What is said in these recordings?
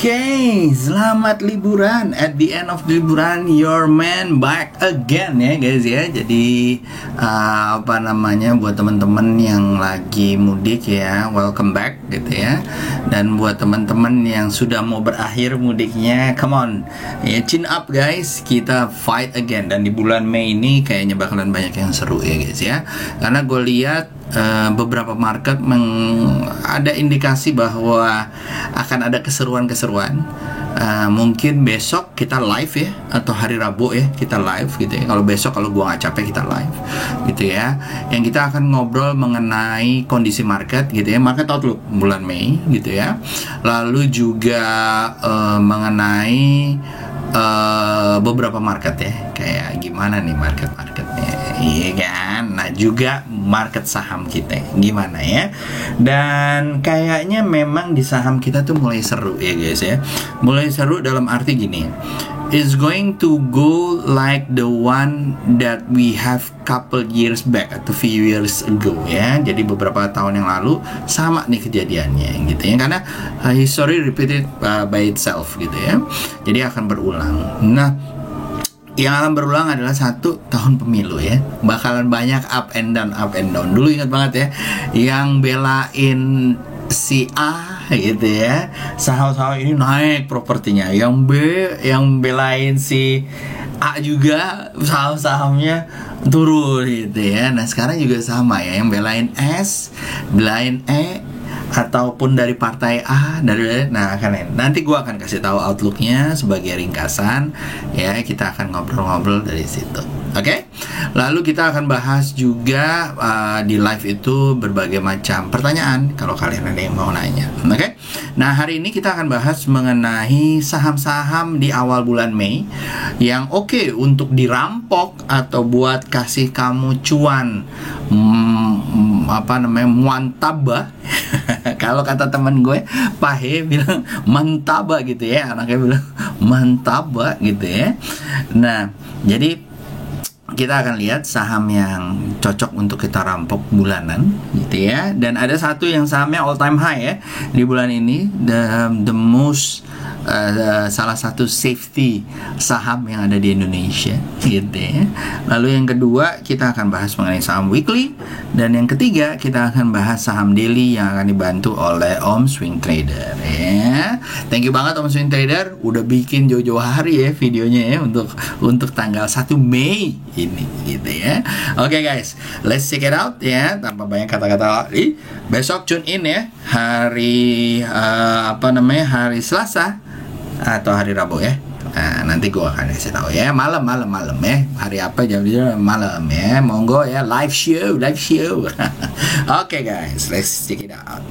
Oke, selamat liburan. At the end of liburan, your man back again ya guys ya. Jadi apa namanya, buat teman-teman yang lagi mudik ya, welcome back gitu ya. Dan buat teman-teman yang sudah mau berakhir mudiknya, come on ya, chin up guys, kita fight again. Dan di bulan Mei ini kayaknya bakalan banyak yang seru ya guys ya. Karena gue lihat beberapa market ada indikasi bahwa akan ada keseruan-keseruan. Mungkin besok kita live ya, atau hari Rabu ya kita live gitu ya. Kalau besok, kalau gua nggak capek, kita live gitu ya. Yang kita akan ngobrol mengenai kondisi market gitu ya, market outlook bulan Mei gitu ya. Lalu juga mengenai beberapa market ya, kayak gimana nih market-marketnya, iya kan? Nah juga market saham kita gimana ya. Dan kayaknya memang di saham kita tuh mulai seru ya guys ya. Mulai seru dalam arti gini, it's going to go like the one that we have couple years back atau few years ago ya. Jadi beberapa tahun yang lalu sama nih kejadiannya gitu ya, karena history repeated by itself gitu ya. Jadi akan berulang. Nah, yang akan berulang adalah 1 tahun pemilu ya. Bakalan banyak up and down, up and down. Dulu ingat banget ya, yang belain si A gitu ya, saham-saham ini naik propertinya. Yang B yang belain si A juga, saham-sahamnya turun gitu ya. Nah sekarang juga sama ya, yang belain S, belain E, ataupun dari partai A, nah kan nanti gue akan kasih tahu outlooknya sebagai ringkasan ya. Kita akan ngobrol-ngobrol dari situ. Oke, lalu kita akan bahas juga di live itu berbagai macam pertanyaan kalau kalian ada yang mau nanya. Oke, nah hari ini kita akan bahas mengenai saham-saham di awal bulan Mei yang oke untuk dirampok atau buat kasih kamu cuan, apa namanya, muantaba. Kalau kata teman gue, Pahe bilang mantaba gitu ya, anaknya bilang mantaba gitu ya. Nah, jadi kita akan lihat saham yang cocok untuk kita rampok bulanan gitu ya. Dan ada satu yang sahamnya all time high ya di bulan ini, the most salah satu safety saham yang ada di Indonesia gitu ya. Lalu yang kedua kita akan bahas mengenai saham weekly, dan yang ketiga kita akan bahas saham daily yang akan dibantu oleh Om Swing Trader ya. Thank you banget Om Swing Trader udah bikin jauh-jauh hari ya videonya ya untuk tanggal 1 Mei ini gitu ya. Oke guys, let's check it out ya, tanpa banyak kata-kata lagi. Besok tune in ya, hari hari Selasa atau hari Rabu ya. Nah, nanti gue akan kasih tahu ya, malam ya, hari apa, jam malam ya. Monggo ya, live show. Oke guys, let's check it out.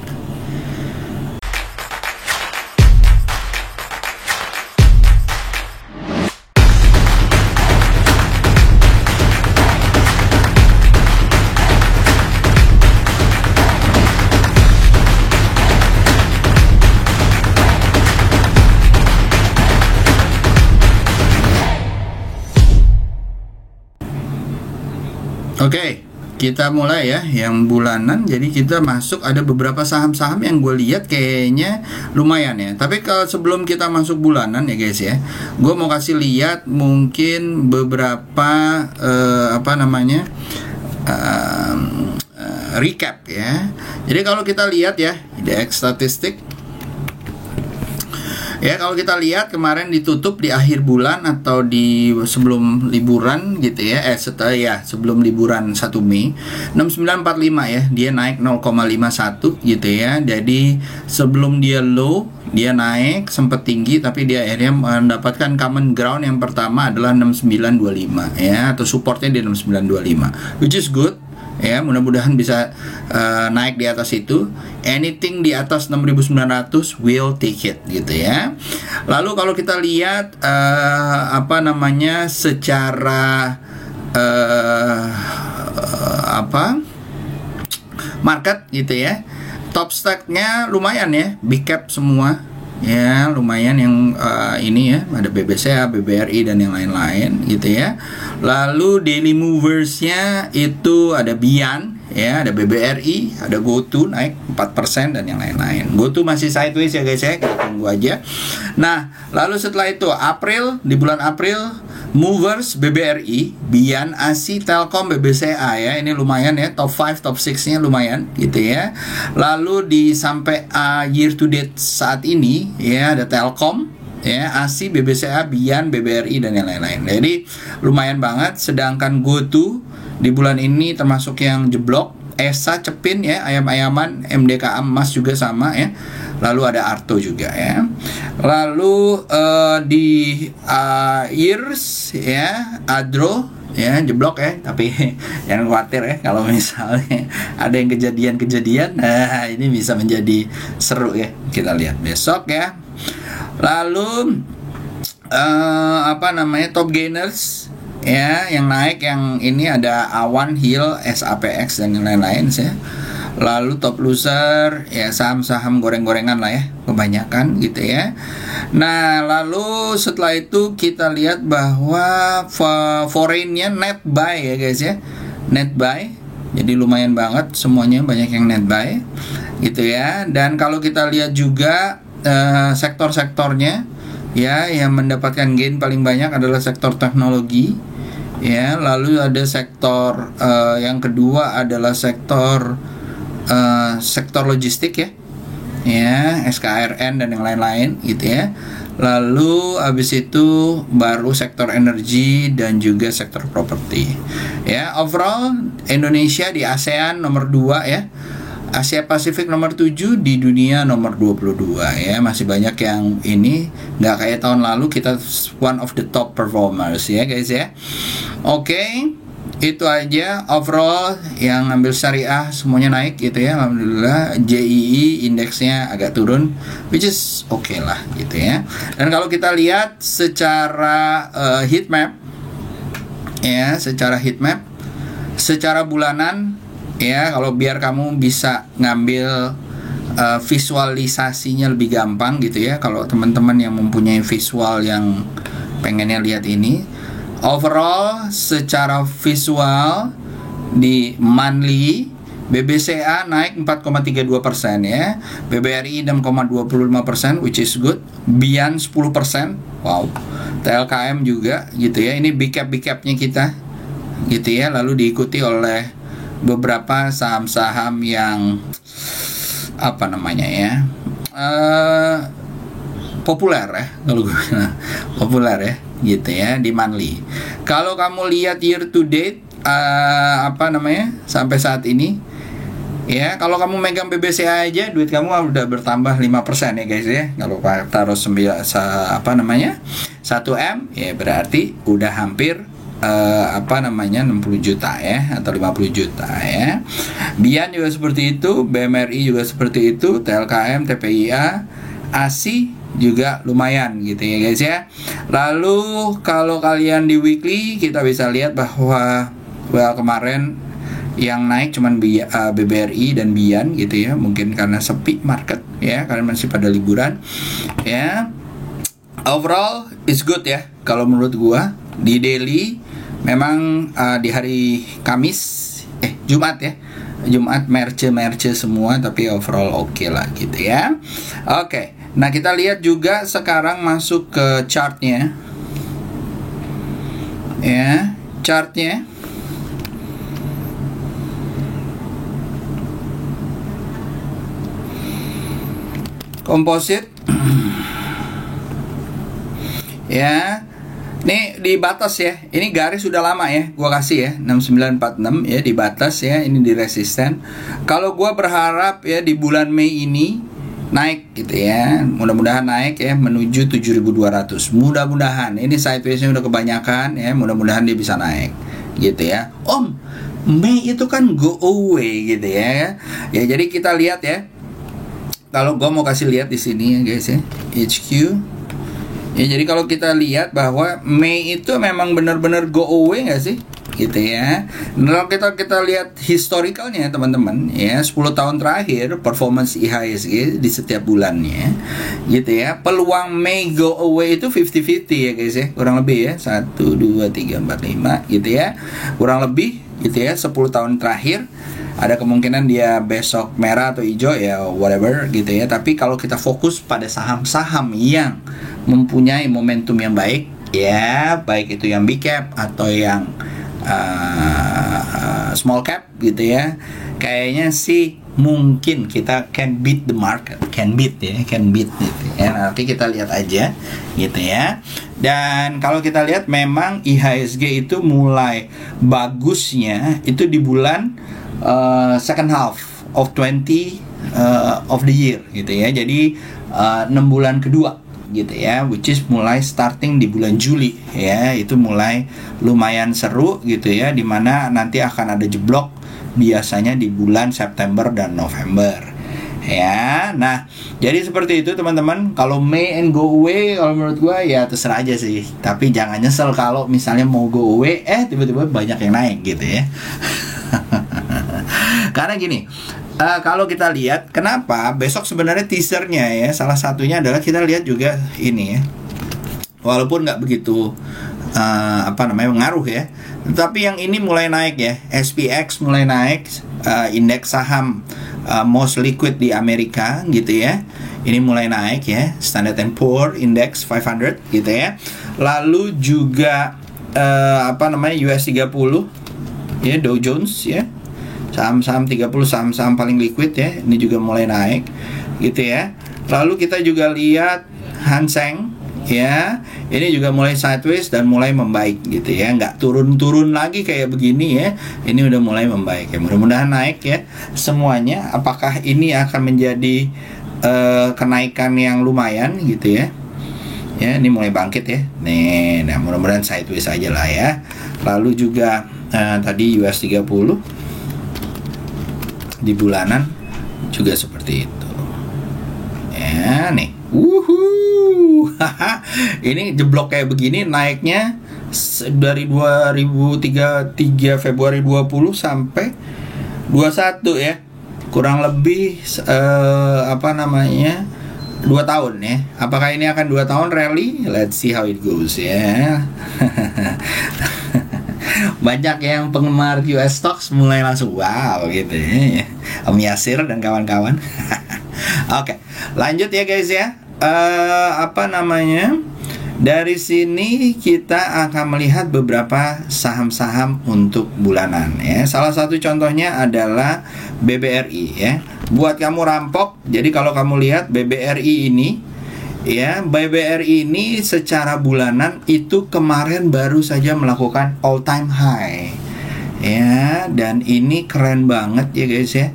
Oke, kita mulai ya yang bulanan. Jadi kita masuk, ada beberapa saham-saham yang gue lihat kayaknya lumayan ya. Tapi kalau sebelum kita masuk bulanan ya guys ya, gue mau kasih lihat mungkin beberapa recap ya. Jadi kalau kita lihat ya, indeks statistik ya, kalau kita lihat kemarin ditutup di akhir bulan atau di sebelum liburan gitu ya, sebelum liburan 1 Mei 6945 ya, dia naik 0,51 gitu ya. Jadi sebelum dia low, dia naik sempat tinggi, tapi dia akhirnya mendapatkan common ground yang pertama adalah 6925 ya, atau supportnya di 6925, which is good ya. Mudah-mudahan bisa naik di atas itu. Anything di atas 6.900 will take it gitu ya. Lalu kalau kita lihat secara market gitu ya, top stack-nya lumayan ya, big cap semua ya, lumayan yang ini ya, ada BBCA, BBRI dan yang lain-lain gitu ya. Lalu daily moversnya itu ada Bian ya, ada BBRI, ada GoTo naik 4% dan yang lain-lain. GoTo masih sideways ya guys ya, kita tunggu aja. Nah, lalu setelah itu April, di bulan April movers BBRI, Bian, ASI, Telkom, BBCA ya. Ini lumayan ya, top 5, top 6-nya lumayan gitu ya. Lalu di sampai year to date saat ini ya, ada Telkom ya, ASI, BBCA, Bian, BBRI dan yang lain-lain. Jadi lumayan banget. Sedangkan GoTo di bulan ini termasuk yang jeblok. ESA, Cepin ya, ayam-ayaman, MDKA emas juga sama ya. Lalu ada Arto juga ya. Lalu di Years ya, Adro ya, jeblok ya, tapi jangan khawatir ya, kalau misalnya ada yang kejadian-kejadian, nah ini bisa menjadi seru ya, kita lihat besok ya. Lalu top gainers ya, yang naik yang ini ada Awan, Hill, SAPX dan yang lain-lain ya. Lalu top loser ya, saham-saham goreng-gorengan lah ya, kebanyakan gitu ya. Nah, lalu setelah itu kita lihat bahwa foreignnya net buy ya guys ya, net buy. Jadi lumayan banget, semuanya banyak yang net buy gitu ya. Dan kalau kita lihat juga sektor-sektornya ya, yang mendapatkan gain paling banyak adalah sektor teknologi ya. Lalu ada sektor yang kedua adalah sektor logistik ya, SKRN dan yang lain-lain gitu ya. Lalu habis itu baru sektor energi dan juga sektor properti ya. Overall Indonesia di ASEAN nomor 2 ya, Asia Pasifik nomor 7, di dunia nomor 22 ya. Masih banyak yang ini, nggak kayak tahun lalu, kita one of the top performers ya guys ya. Oke, itu aja overall yang ngambil syariah semuanya naik gitu ya, alhamdulillah. JII indeksnya agak turun, which is oke lah gitu ya. Dan kalau kita lihat secara heat map ya, secara bulanan ya, kalau biar kamu bisa ngambil visualisasinya lebih gampang gitu ya, kalau teman-teman yang mempunyai visual yang pengennya lihat ini, overall secara visual di monthly BBCA naik 4,32% ya, BBRI 6,25%, which is good. Bian 10%, wow. TLKM juga gitu ya, ini big capnya kita gitu ya. Lalu diikuti oleh beberapa saham-saham yang populer ya, kalau gue bilang populer ya gitu ya di monthly. Kalau kamu lihat year to date sampai saat ini ya, kalau kamu megang BBCA aja duit kamu udah bertambah 5% ya guys ya. Kalau taruh 1M ya, berarti udah hampir 60 juta ya, atau 50 juta ya. Bian juga seperti itu, BMRI juga seperti itu, TLKM, TPIA, ASI juga lumayan gitu ya guys ya. Lalu kalau kalian di weekly, kita bisa lihat bahwa kemarin yang naik cuman BBRI dan Bian gitu ya, mungkin karena sepi market ya, kalian masih pada liburan ya. Overall is good ya kalau menurut gua. Di daily memang di hari Jumat ya, Jumat merge semua, tapi overall oke lah gitu ya. Oke, nah kita lihat juga sekarang masuk ke chartnya ya, chartnya komposit ya. Ini di batas ya, ini garis sudah lama ya, gua kasih ya 6946 ya, di batas ya, ini di resisten. Kalau gua berharap ya di bulan Mei ini naik gitu ya, mudah-mudahan naik ya menuju 7.200. Mudah-mudahan, ini sideways-nya udah kebanyakan ya, mudah-mudahan dia bisa naik gitu ya. Om, Mei itu kan go away gitu ya. Ya jadi kita lihat ya. Kalau gua mau kasih lihat di sini ya guys ya, HQ. Ya jadi kalau kita lihat bahwa Mei itu memang benar-benar go away nggak sih gitu ya. Nah, kalau kita lihat historicalnya teman-teman ya, 10 tahun terakhir performance IHSG di setiap bulannya gitu ya, peluang may go away itu 50-50 ya guys ya, kurang lebih ya, 1, 2, 3, 4, 5 gitu ya, kurang lebih gitu ya. 10 tahun terakhir ada kemungkinan dia besok merah atau hijau ya, whatever gitu ya. Tapi kalau kita fokus pada saham-saham yang mempunyai momentum yang baik ya, baik itu yang big cap atau yang small cap gitu ya, kayaknya sih mungkin kita can beat the market, can beat gitu ya. Nanti kita lihat aja gitu ya. Dan kalau kita lihat memang IHSG itu mulai bagusnya itu di bulan second half of 20 of the year gitu ya. Jadi 6 bulan kedua gitu ya, which is mulai starting di bulan Juli ya, itu mulai lumayan seru gitu ya, dimana nanti akan ada jeblok biasanya di bulan September dan November ya. Nah, jadi seperti itu teman-teman. Kalau May and go away, kalau menurut gue ya terserah aja sih, tapi jangan nyesel kalau misalnya mau go away tiba-tiba banyak yang naik gitu ya. Karena gini, kalau kita lihat kenapa besok sebenarnya teasernya ya, salah satunya adalah kita lihat juga ini ya, walaupun nggak begitu ngaruh ya, tapi yang ini mulai naik ya, SPX mulai naik, indeks saham most liquid di Amerika gitu ya, ini mulai naik ya, Standard & Poor's Index 500 gitu ya. Lalu juga US 30 ya, Dow Jones ya, saham-saham 30 saham-saham paling liquid ya, ini juga mulai naik gitu ya. Lalu kita juga lihat Hang Seng ya, ini juga mulai sideways dan mulai membaik gitu ya, nggak turun-turun lagi kayak begini ya, ini udah mulai membaik ya, mudah-mudahan naik ya semuanya. Apakah ini akan menjadi kenaikan yang lumayan gitu ya, ya ini mulai bangkit ya nih. Nah, mudah-mudahan sideways aja lah ya. Lalu juga tadi US 30 di bulanan juga seperti itu ya nih. Ini jeblok kayak begini, naiknya dari 3 Februari 20 sampai 21 ya, kurang lebih 2 tahun ya. Apakah ini akan 2 tahun rally? Let's see how it goes ya. Banyak yang penggemar US stocks mulai langsung wow gitu ya, Om Yasir dan kawan-kawan. Oke, lanjut ya guys ya. Dari sini kita akan melihat beberapa saham-saham untuk bulanan ya. Salah satu contohnya adalah BBRI ya. Buat kamu rampok, jadi kalau kamu lihat BBRI ini ya, BBRI ini secara bulanan itu kemarin baru saja melakukan all time high ya, dan ini keren banget ya guys ya.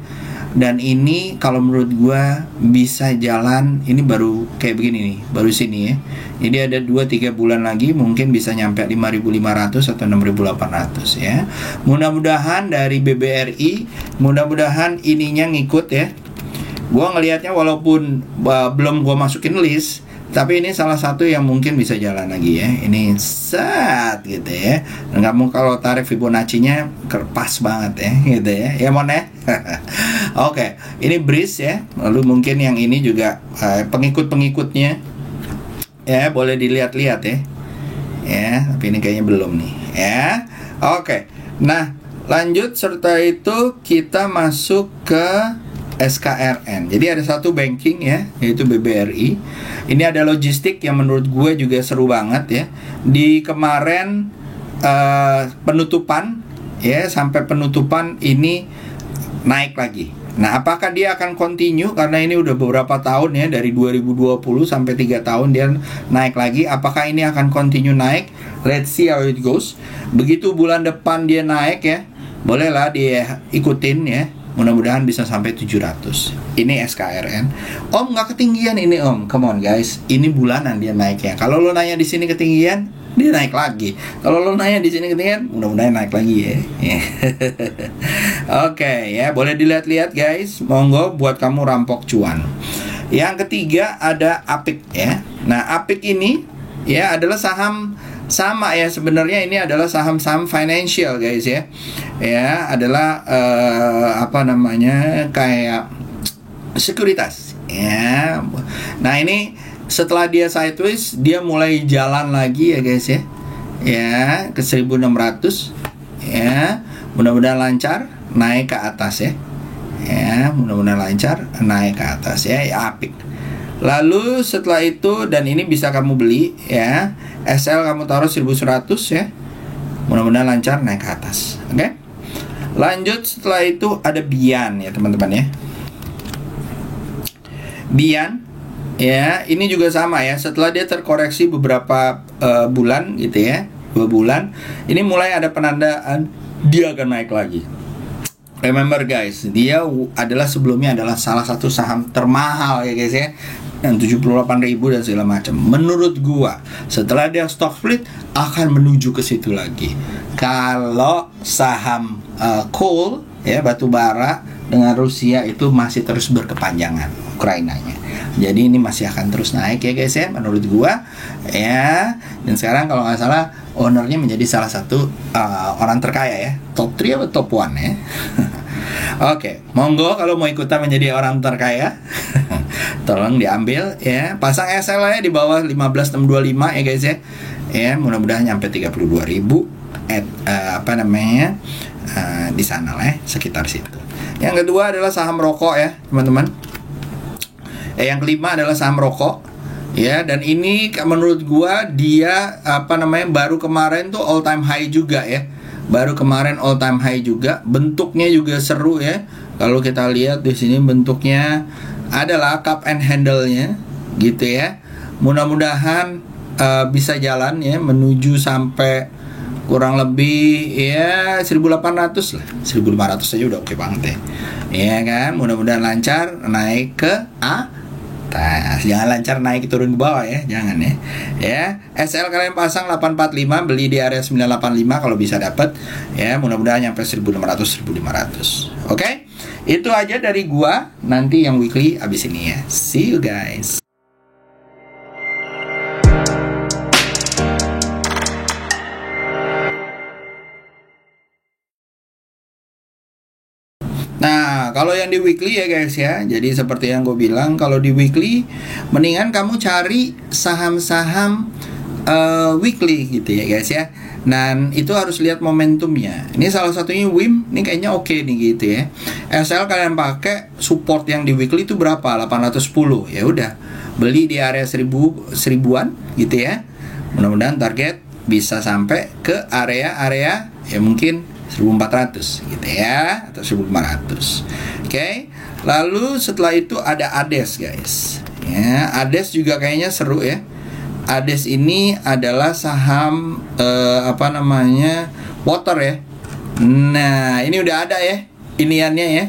Dan ini kalau menurut gua bisa jalan, ini baru kayak begini nih, baru sini ya. Jadi ada 2-3 bulan lagi mungkin bisa nyampe 5.500 atau 6.800 ya. Mudah-mudahan dari BBRI, mudah-mudahan ininya ngikut ya. Gua ngelihatnya walaupun belum gua masukin list, tapi ini salah satu yang mungkin bisa jalan lagi ya. Ini set gitu ya. Dan kamu kalau tarik Fibonacci-nya pas banget ya gitu ya. Ya mon ya. Oke, ini Breeze ya. Lalu mungkin yang ini juga pengikut-pengikutnya ya, boleh dilihat-lihat ya. Ya, tapi ini kayaknya belum nih ya. Oke. Nah, lanjut serta itu kita masuk ke SKRN. Jadi ada satu banking ya, yaitu BBRI. Ini ada logistik yang menurut gue juga seru banget ya. Di kemarin penutupan ya, sampai penutupan ini naik lagi. Nah, apakah dia akan continue? Karena ini udah beberapa tahun ya, dari 2020 sampai 3 tahun dia naik lagi. Apakah ini akan continue naik? Let's see how it goes. Begitu bulan depan dia naik ya, bolehlah dia ikutin ya. Mudah-mudahan bisa sampai 700. Ini SKRN. Om nggak ketinggian ini om. Come on guys, ini bulanan dia naiknya. Kalau lo nanya di sini ketinggian, dia naik lagi. Kalau lo nanya di sini ketinggian, mudah-mudahan naik lagi ya. Oke ya, boleh dilihat-lihat guys. Monggo buat kamu rampok cuan. Yang ketiga ada APIK ya. Nah, APIK ini ya adalah saham sama ya, sebenarnya ini adalah saham-saham financial guys ya. Ya, adalah apa namanya, kayak sekuritas ya. Nah, ini setelah dia sideways, dia mulai jalan lagi ya guys ya. Ya, ke 1600 ya. Mudah-mudahan lancar naik ke atas ya. Ya, mudah-mudahan lancar naik ke atas ya, apik. Lalu setelah itu, dan ini bisa kamu beli ya, SL kamu taruh 1100 ya. Mudah-mudahan lancar naik ke atas. Oke. Lanjut setelah itu ada Bian ya teman-teman ya. Bian ya, ini juga sama ya. Setelah dia terkoreksi beberapa bulan gitu ya, 2 bulan, ini mulai ada penandaan dia akan naik lagi. Remember guys, dia adalah sebelumnya adalah salah satu saham termahal ya guys ya, dan 78.000 dan segala macam. Menurut gua, setelah dia stock split akan menuju ke situ lagi. Kalau saham coal ya, batu bara dengan Rusia itu masih terus berkepanjangan, Ukrainanya. Jadi ini masih akan terus naik ya guys ya, menurut gua ya. Dan sekarang kalau nggak salah ownernya menjadi salah satu orang terkaya ya, top 3 atau top 1 ya. Oke, monggo kalau mau ikutan menjadi orang terkaya, tolong diambil ya. Pasang SL ya di bawah 15.625 ya guys ya. Ya, mudah-mudahan nyampe 32.000 apa namanya di sana lah ya, sekitar situ. Yang kedua adalah saham rokok ya teman-teman. Yang kelima adalah saham rokok ya, dan ini menurut gua dia apa namanya, baru kemarin tuh all time high juga ya. Baru kemarin all time high juga. Bentuknya juga seru ya. Kalau kita lihat di sini bentuknya adalah cup and handle-nya gitu ya. Mudah-mudahan bisa jalan ya menuju sampai kurang lebih ya 1800 lah. 1500 saja udah oke banget ya. Ya kan? Mudah-mudahan lancar naik ke atas. Jangan lancar naik turun ke bawah ya, jangan ya. Ya, SL kalian pasang 845, beli di area 985 kalau bisa dapat. Ya, mudah-mudahan nyampe 1600 1500. Oke? Itu aja dari gua. Nanti yang weekly abis ini ya. See you guys. Nah, kalau yang di weekly ya guys ya, jadi seperti yang gue bilang, kalau di weekly mendingan kamu cari saham-saham weekly gitu ya guys ya. Dan itu harus lihat momentumnya. Ini salah satunya WIM, ini kayaknya oke nih gitu ya. SL kalian pakai support yang di weekly itu berapa? 810. Ya udah, beli di area 1000-an gitu ya. Mudah-mudahan target bisa sampai ke area-area ya mungkin 1400 gitu ya, atau 1500. Oke. Lalu setelah itu ada ADES guys. Ya, ADES juga kayaknya seru ya. ADES ini adalah saham apa namanya, water ya. Nah, ini udah ada ya iniannya ya.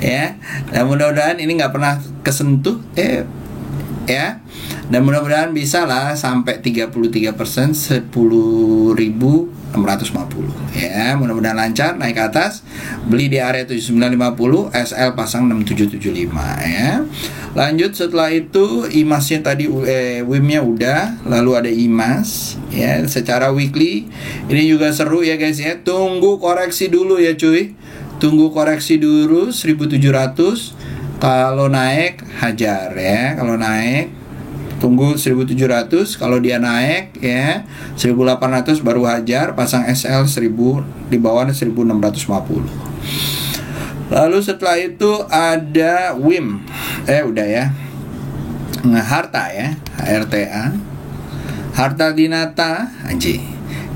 Ya. Dan mudah-mudahan ini nggak pernah kesentuh ya. Dan mudah-mudahan bisa lah sampai 33%, 10.650 ya. Mudah-mudahan lancar naik ke atas. Beli di area 7950, SL pasang 6775 ya. Lanjut setelah itu IMAS-nya tadi WIM-nya udah, lalu ada IMAS ya secara weekly. Ini juga seru ya guys ya. Tunggu koreksi dulu ya cuy. Tunggu koreksi dulu 1700. Kalau naik hajar ya. Kalau naik tunggu 1700, kalau dia naik ya 1800 baru hajar, pasang SL 1000 di bawah 1650. Lalu setelah itu ada WIM. Udah ya. Nah, Harta ya, HRTA. Harta Dinata anjing.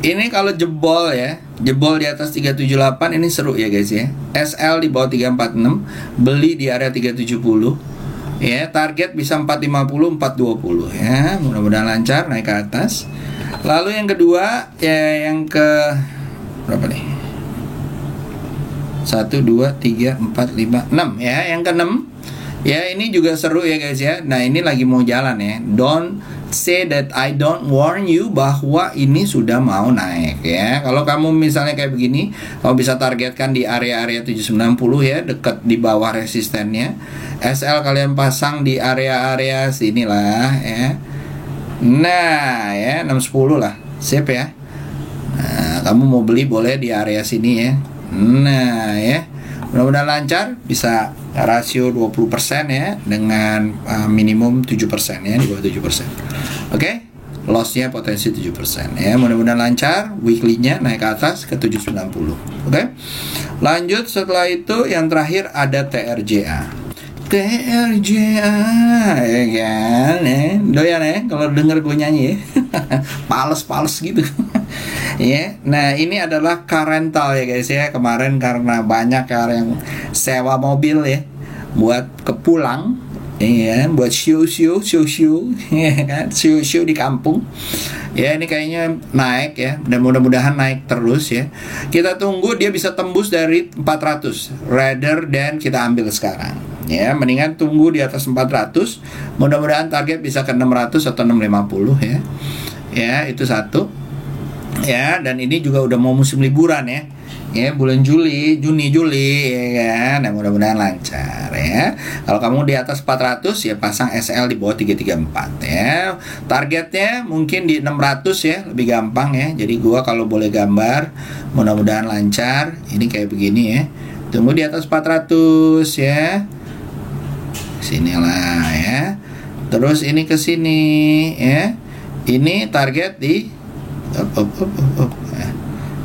Ini kalau jebol ya, jebol di atas 378 ini seru ya guys ya. SL di bawah 346, beli di area 370. Ya, target bisa 450, 420 ya. Mudah-mudahan lancar naik ke atas. Lalu yang kedua ya, yang ke berapa nih? 1 2 3 4 5 6 ya. Yang ke-6 ya, ini juga seru ya guys ya. Nah, ini lagi mau jalan ya. Don't say that I don't warn you bahwa ini sudah mau naik ya. Kalau kamu misalnya kayak begini, kamu bisa targetkan di area-area 790 ya, dekat di bawah resistennya. SL kalian pasang di area-area sinilah ya. Nah, ya 610 lah. Sip ya. Nah, kamu mau beli boleh di area sini ya. Nah, ya. Mudah-mudahan lancar, bisa rasio 20% ya dengan minimum 7% ya, di bawah 7%. Oke. Lossnya potensi 7% ya. Mudah-mudahan lancar, weekly-nya naik ke atas ke 790. Oke. Lanjut, setelah itu yang terakhir ada TRJA. TRJA ya kan ya. Doyan ya kalau denger gue nyanyi ya. Pales-pales gitu. Ya, nah ini adalah car rental ya guys ya. Kemarin karena banyak yang sewa mobil ya buat kepulang, ya, buat show ya kan, show di kampung. Ya ini kayaknya naik ya, dan mudah-mudahan naik terus ya. Kita tunggu dia bisa tembus dari 400 rather than kita ambil sekarang. Ya, mendingan tunggu di atas 400. Mudah-mudahan target bisa ke 600 atau 650 ya. Ya, itu satu. Ya, dan ini juga udah mau musim liburan ya. Ya, bulan Juni, Juli ya kan. Nah, mudah-mudahan lancar ya. Kalau kamu di atas 400 ya pasang SL di bawah 334 ya. Targetnya mungkin di 600 ya, lebih gampang ya. Jadi gua kalau boleh gambar, mudah-mudahan lancar. Ini kayak begini ya. Tunggu di atas 400 ya. Sinilah ya. Terus ini ke sini ya. Ini target di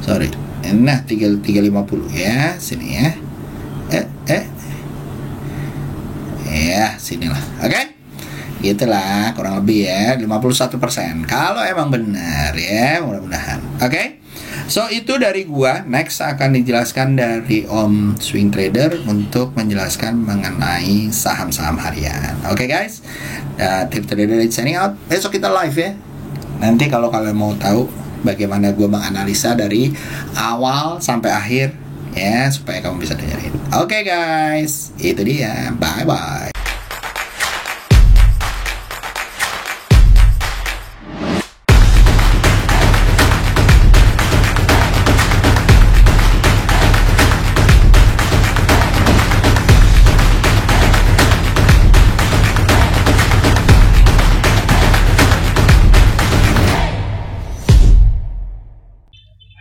sorry. Nah, 350 ya, sini ya. Ya, sinilah. Oke. Gitulah kurang lebih ya, 51%. Kalau emang benar ya, mudah-mudahan. Oke. So itu dari gua. Next akan dijelaskan dari Om Swing Trader untuk menjelaskan mengenai saham-saham harian. Oke guys. Tip Trader signing out. Besok kita live ya. Nanti kalau kalian mau tahu bagaimana gue menganalisa dari awal sampai akhir ya, supaya kamu bisa dengerin. Oke guys, itu dia. Bye bye.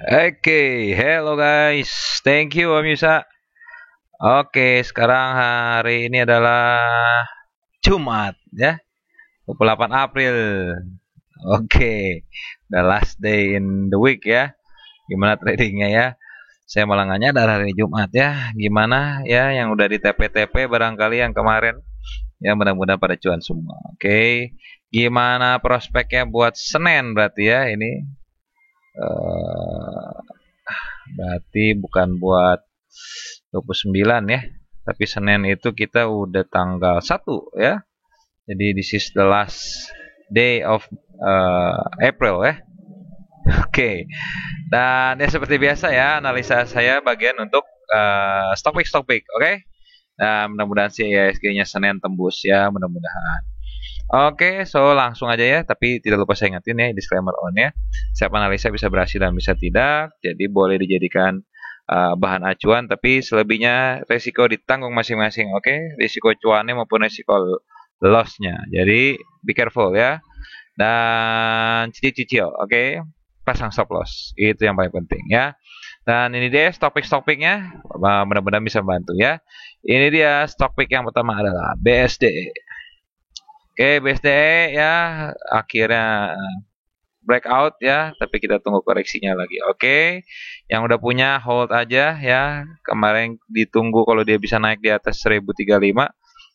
Oke, hello guys. Thank you Om Yusa. Oke, sekarang hari ini adalah Jumat ya, 28 April. Oke, the last day in the week ya. Gimana tradingnya ya? Saya malah nggak nyadar hari Jumat ya. Gimana ya yang udah di TP-TP barangkali yang kemarin. Ya mudah-mudahan pada cuan semua. Oke, gimana prospeknya buat Senin berarti ya ini? Berarti bukan buat 29 ya, tapi Senin itu kita udah tanggal 1 ya. Jadi this is the last day of April ya. Oke. Dan ya seperti biasa ya, analisa saya bagian untuk stock pick. Oke. Nah, mudah-mudahan sih IHSG-nya Senin tembus ya, mudah-mudahan. Oke, so langsung aja ya. Tapi tidak lupa saya ingatin ya, disclaimer on ya. Setiap analisa bisa berhasil dan bisa tidak. Jadi boleh dijadikan bahan acuan, tapi selebihnya resiko ditanggung masing-masing. Oke, risiko cuannya maupun risiko lossnya. Jadi be careful ya. Dan cicil. Oke, pasang stop loss. Itu yang paling penting ya. Dan ini dia stock pick-nya. Mudah-mudahan bisa membantu ya. Ini dia stock pick yang pertama adalah BSD. Oke, BSDE ya akhirnya breakout ya, tapi kita tunggu koreksinya lagi. Oke, yang udah punya hold aja ya. Kemarin ditunggu kalau dia bisa naik di atas 1035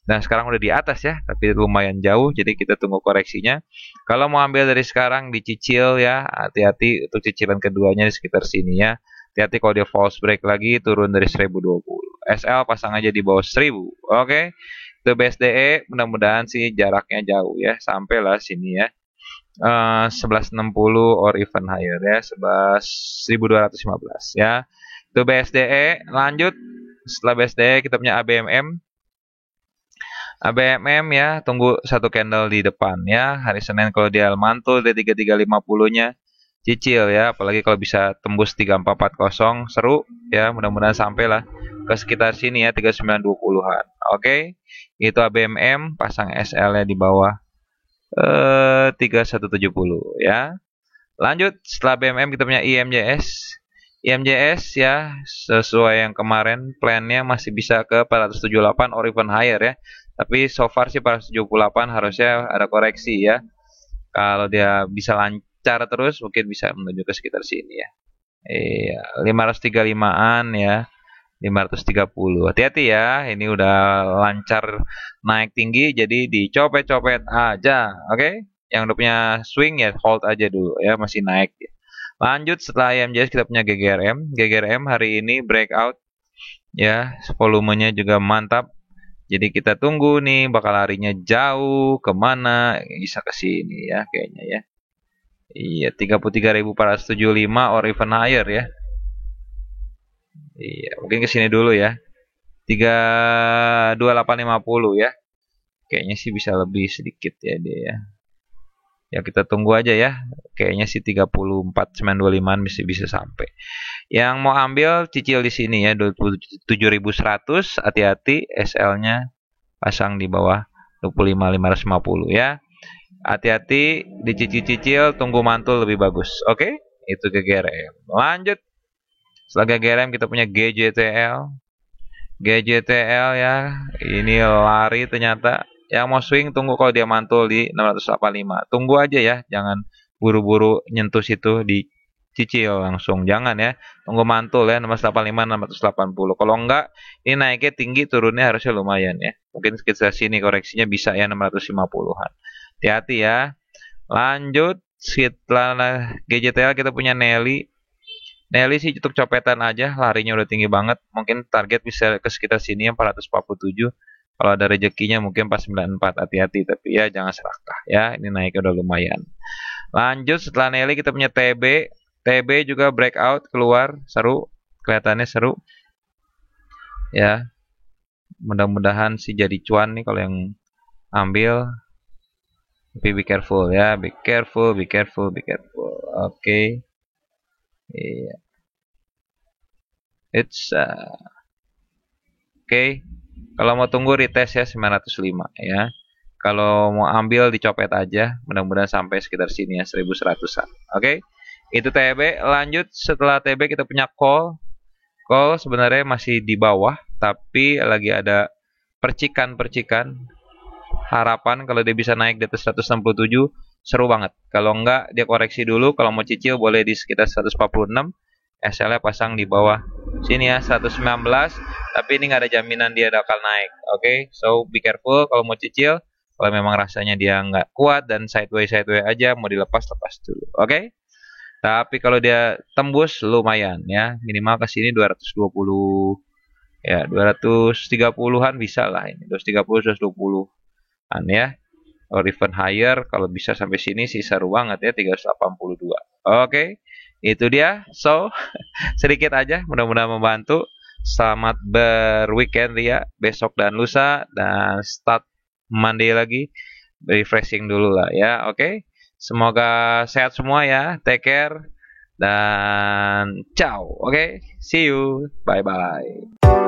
dan sekarang udah di atas ya, tapi lumayan jauh. Jadi kita tunggu koreksinya. Kalau mau ambil dari sekarang dicicil ya, hati-hati untuk cicilan keduanya di sekitar sini ya. Hati-hati kalau dia false break lagi turun dari 1020. SL pasang aja di bawah 1000. Oke. Itu BSDE, mudah-mudahan sih jaraknya jauh ya, sampailah sini ya, 1160 or even higher ya, 1215 ya. Itu BSDE. Lanjut setelah BSDE kita punya ABMM. ABMM ya, tunggu satu candle di depan ya. Hari Senin kalau dia mantul di 3350-nya cicil ya, apalagi kalau bisa tembus 3440 seru ya, mudah-mudahan sampailah ke sekitar sini ya, 3920-an. Oke. Itu ABMM, pasang SL-nya di bawah 3170 ya. Lanjut, setelah BMM kita punya IMJS. IMJS ya, sesuai yang kemarin plannya masih bisa ke 478 or even higher ya. Tapi so far sih 478 harusnya ada koreksi ya. Kalau dia bisa lancar terus mungkin bisa menuju ke sekitar sini ya. Iya, 535-an ya. 530. Hati-hati ya, ini udah lancar naik tinggi jadi dicopet-copet aja, oke? Yang udah punya swing ya hold aja dulu ya, masih naik ya. Lanjut setelah IMJS kita punya GGRM. GGRM hari ini breakout ya, volumenya juga mantap. Jadi kita tunggu nih bakal larinya jauh kemana, bisa ke sini ya kayaknya ya. Iya, 33.475 or even higher ya. Iya, mungkin ke sini dulu ya. 32850 ya. Kayaknya sih bisa lebih sedikit ya dia ya. Ya kita tunggu aja ya. Kayaknya sih 34.925 bisa sampai. Yang mau ambil cicil di sini ya 27.100, hati-hati SL-nya pasang di bawah 25.550 ya. Hati-hati dicicil-cicil, tunggu mantul lebih bagus. Oke? Itu GGRM. Lanjut. Setelah GGRM kita punya GJTL. GJTL ya, ini lari ternyata. Yang mau swing tunggu kalau dia mantul di 685. Tunggu aja ya, jangan buru-buru nyentuh situ dicicil langsung. Jangan ya, tunggu mantul ya 685 680. Kalau enggak, ini naiknya tinggi, turunnya harusnya lumayan ya. Mungkin sekitar sini koreksinya bisa ya 650-an. Hati-hati ya. Lanjut, setelah GJTL kita punya Nelly. Nelly sih cukup copetan aja, larinya udah tinggi banget. Mungkin target bisa ke sekitar sini yang 447. Kalau ada rezekinya mungkin 494. Hati-hati, tapi ya jangan serakah ya. Ini naiknya udah lumayan. Lanjut setelah Nelly kita punya TB. TB juga breakout keluar, seru. Kelihatannya seru. Ya. Mudah-mudahan sih jadi cuan nih kalau yang ambil. Tapi be careful ya, be careful, be careful, be careful. Oke. Iya. It's oke. Kalau mau tunggu retest ya 905 ya. Kalau mau ambil dicopet aja, mudah-mudahan sampai sekitar sini ya 1100-an. Oke. Itu TB. Lanjut setelah TB kita punya call. Call sebenarnya masih di bawah tapi lagi ada percikan-percikan. Harapan kalau dia bisa naik di atas 167 seru banget. Kalau enggak dia koreksi dulu, kalau mau cicil boleh di sekitar 146. SL-nya pasang di bawah sini ya 119, tapi ini nggak ada jaminan dia bakal naik. Oke, so be careful kalau mau cicil. Kalau memang rasanya dia nggak kuat dan sideways aja, mau dilepas lepas dulu. Oke, tapi kalau dia tembus lumayan ya, minimal ke sini 220 ya, 230-an bisa lah ini, 230 220-an ya. Or even higher kalau bisa sampai sini sih seru banget ya 382. Oke. Itu dia. So, sedikit aja mudah-mudahan membantu. Selamat berweekend ya, besok dan lusa dan start Monday lagi. Refreshing dulu lah ya. Oke. Semoga sehat semua ya. Take care dan ciao. Oke. See you. Bye bye.